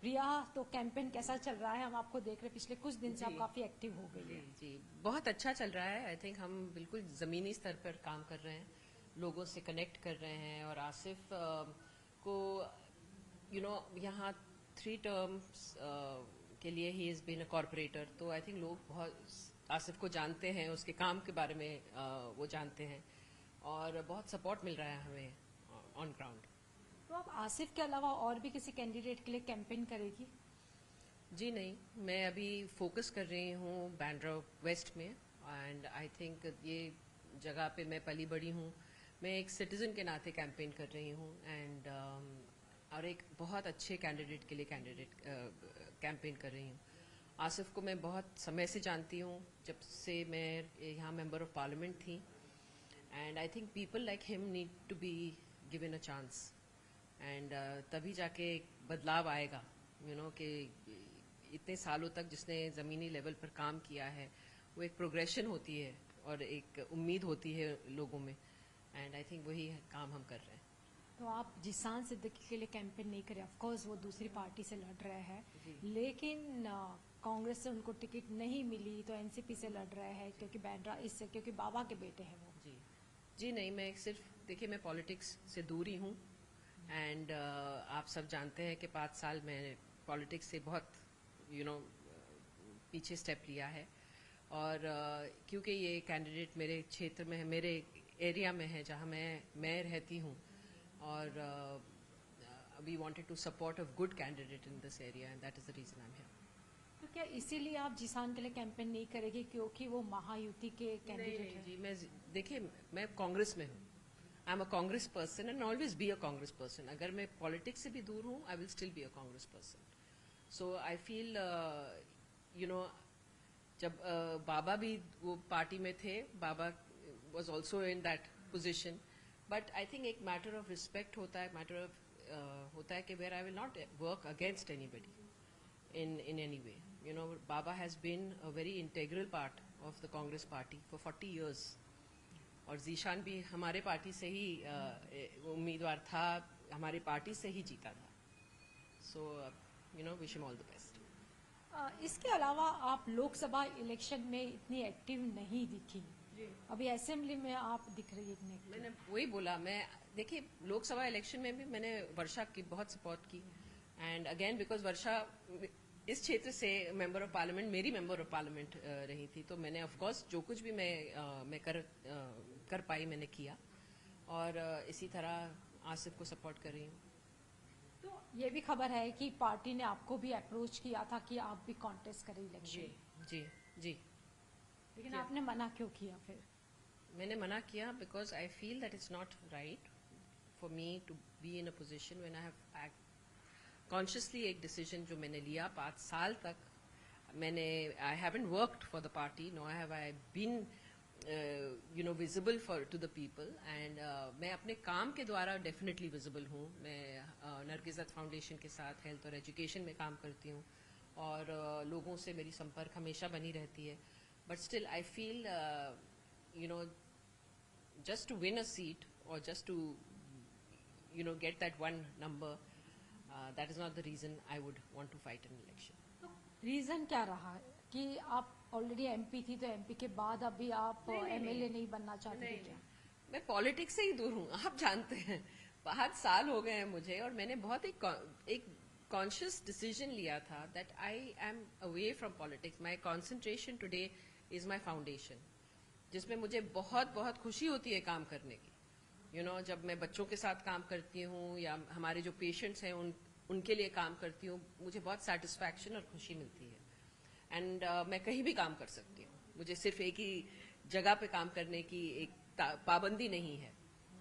प्रिया, तो कैंपेन कैसा चल रहा है? हम आपको देख रहे हैं पिछले कुछ दिन से आप काफी एक्टिव हो गई जी है। जी, बहुत अच्छा चल रहा है। आई थिंक हम बिल्कुल ज़मीनी स्तर पर काम कर रहे हैं, लोगों से कनेक्ट कर रहे हैं। और आसिफ को यहाँ 3 टर्म्स के लिए he is been a corporator, तो आई थिंक लोग बहुत आसिफ को जानते हैं, उसके काम के बारे में वो जानते हैं, और बहुत सपोर्ट मिल रहा है हमें ऑन ग्राउंड। तो आप आसिफ के अलावा और भी किसी कैंडिडेट के लिए कैंपेन करेगी? जी नहीं, मैं अभी फोकस कर रही हूँ बैंड्रा वेस्ट में, एंड आई थिंक ये जगह पे मैं पली बड़ी हूँ। मैं एक सिटीज़न के नाते कैंपेन कर रही हूँ, एंड और एक बहुत अच्छे कैंडिडेट के लिए कैंपेन कर रही हूँ। आसिफ को मैं बहुत समय से जानती हूँ, जब से मैं यहाँ मेंबर ऑफ पार्लियामेंट थी, and I think people like him need to be given a chance, and तभी जाके एक बदलाव आएगा। कि इतने सालों तक जिसने ज़मीनी लेवल पर काम किया है, वो एक प्रोग्रेशन होती है और एक उम्मीद होती है लोगों में, एंड आई थिंक वही काम हम कर रहे हैं। तो आप जिसान सिद्दीकी के लिए कैंपेन नहीं करें, ऑफ कोर्स वो दूसरी पार्टी से लड़ रहे हैं, लेकिन कांग्रेस से उनको टिकट नहीं मिली तो एनसीपी से लड़ रहे हैं, क्योंकि बैंड्रा इससे, क्योंकि बाबा के बेटे हैं वो। जी जी नहीं, मैं सिर्फ देखिए, मैं पॉलिटिक्स से दूर ही हूँ, एंड आप सब जानते हैं कि 5 साल मैंने पॉलिटिक्स से बहुत यू नो पीछे स्टेप लिया है। और क्योंकि ये कैंडिडेट मेरे क्षेत्र में है, मेरे एरिया में है जहाँ मैं रहती हूँ, और we wanted to support a good candidate in this area, and that is the reason I am here. तो क्या इसीलिए आप जिसान के लिए कैंपेन नहीं करेंगे क्योंकि वो महायुति के नहीं कैंडिडेट नहीं हैं? जी, मैं देखिए, मैं कांग्रेस में हूँ। I am a Congress person and always be a Congress person. अगर मैं पॉलिटिक्स से भी दूर हूँ, I will still be a Congress person. So I feel you know जब बाबा भी वो पार्टी में थे, बाबा was also in that position, but I think एक मैटर ऑफ रिस्पेक्ट होता है, मैटर ऑफ होता है कि where I will not work against anybody in any way. Baba has been a very integral part of the Congress party for 40 years. और जीशान भी हमारे party से ही उम्मीदवार था, हमारे पार्टी से ही जीता था। So wish him all the best. इसके अलावा आप लोकसभा इलेक्शन में इतनी एक्टिव नहीं दिखी, अभी असेंबली में आप दिख रही है इतनी एक्टिव। मैंने वही बोला, मैं देखिए लोकसभा इलेक्शन में भी मैंने वर्षा की बहुत सपोर्ट की, एंड अगेन बिकॉज वर्षा इस क्षेत्र से मेंबर ऑफ पार्लियामेंट, मेरी मेंबर ऑफ पार्लियामेंट रही थी, तो मैंने ऑफ कोर्स जो कुछ भी मैं कर पाई मैंने किया, और इसी तरह आसिफ को सपोर्ट कर रही हूँ। तो ये भी खबर है कि पार्टी ने आपको भी अप्रोच किया था कि आप भी कॉन्टेस्ट करें जी इलेक्शन, जी जी। लेकिन आपने मना क्यों किया फिर? मैंने मना किया because I feel that it's not right for me to be in a position when I have consciously एक डिसीजन जो मैंने लिया 5 साल तक। मैंने I haven't worked for the party, no have I been visible for to the people, and मैं अपने काम के द्वारा डेफिनेटली विजिबल हूँ। मैं नरगिज़त फाउंडेशन के साथ हेल्थ और एजुकेशन में काम करती हूँ, और लोगों से मेरी संपर्क हमेशा बनी रहती है, but still I feel just to win a seat or just to get that one number, that is not the reason I would want to fight an election. तो रीजन क्या रहा कि आप ऑलरेडी एमपी थी, तो MP के बाद अभी आप एमएलए नहीं बनना चाहते थे क्या? मैं पॉलिटिक्स से ही दूर हूँ, आप जानते हैं। 5 साल हो गए हैं मुझे, और मैंने बहुत एक कॉन्शियस डिसीजन लिया था that I am away from politics. My concentration today is my foundation, जिसमें मुझे बहुत बहुत खुशी होती है काम करने की। जब मैं बच्चों के साथ काम करती हूँ या हमारे जो पेशेंट्स हैं उनके लिए काम करती हूँ, मुझे बहुत सेटिस्फैक्शन और खुशी मिलती है। एंड मैं कहीं भी काम कर सकती हूँ, मुझे सिर्फ एक ही जगह पे काम करने की एक पाबंदी नहीं है।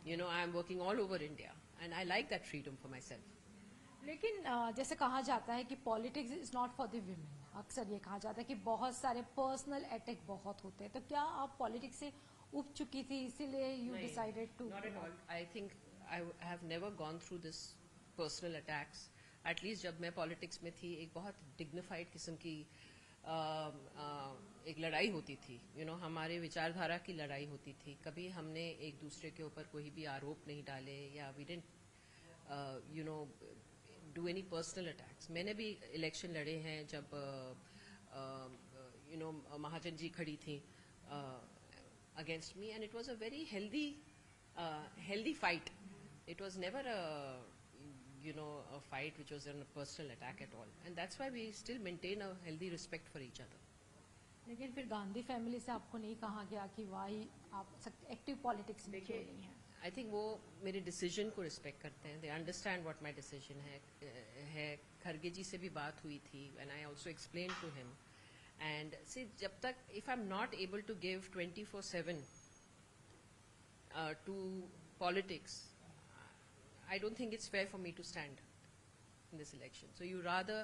I am working all over India, and I like that freedom for my self. लेकिन जैसे कहा जाता है कि politics is not for the women, अक्सर ये कहा जाता है कि बहुत सारे पर्सनल अटैक बहुत होते हैं, तो क्या आप पॉलिटिक्स से उब चुकी थी इसीलिए you decided to? Not at all. I think I have never gone through this personal attacks. At least जब मैं पॉलिटिक्स में थी, एक बहुत डिग्निफाइड किस्म की एक लड़ाई होती थी। हमारे विचारधारा की लड़ाई होती थी। कभी हमने एक दूसरे के ऊपर कोई भी आरोप नहीं डाले, या we didn't do any personal attacks. मैंने भी इलेक्शन लड़े हैं जब महाजन जी खड़ी थी against me, and it was a very healthy fight. It was never a fight which was a personal attack at all, and that's why we still maintain a healthy respect for each other. लेकिन फिर Gandhi family से आपको नहीं कहा गया कि Y आप active politics में क्यों नहीं हैं? आई थिंक वो मेरे डिसीजन को रिस्पेक्ट करते हैं. They understand what my decision है. खरगे जी से भी बात हुई थी and I also explain to him. And see जब तक if I am not able to give 24/7 to politics, I don't think it's fair for me to stand in this election. So you rather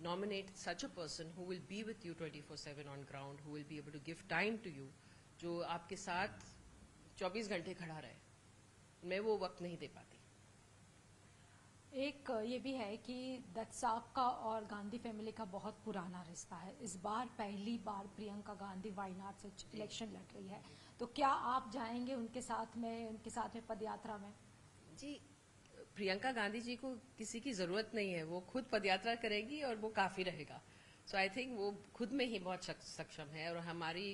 nominate such a person who will be with you 24/7 on ground, who will be able to give time to you, जो आपके साथ 24 घंटे खड़ा रहे. मैं वो वक्त नहीं दे पाती. एक ये भी है कि दत्त साहब का और गांधी फैमिली का बहुत पुराना रिश्ता है. इस बार पहली बार प्रियंका गांधी वायनाड से इलेक्शन लड़ रही है, तो क्या आप जाएंगे उनके साथ में पदयात्रा में? जी, प्रियंका गांधी जी को किसी की जरूरत नहीं है. वो खुद पदयात्रा करेगी और वो काफी रहेगा. सो आई थिंक वो खुद में ही बहुत सक्षम है और हमारी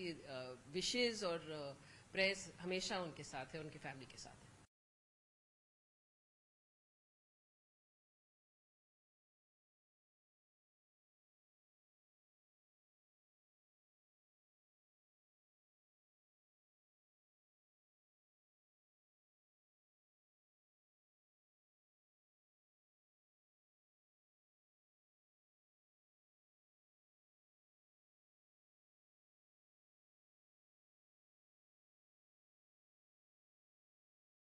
विशेज और प्रेस हमेशा उनके साथ है, उनकी फैमिली के साथ.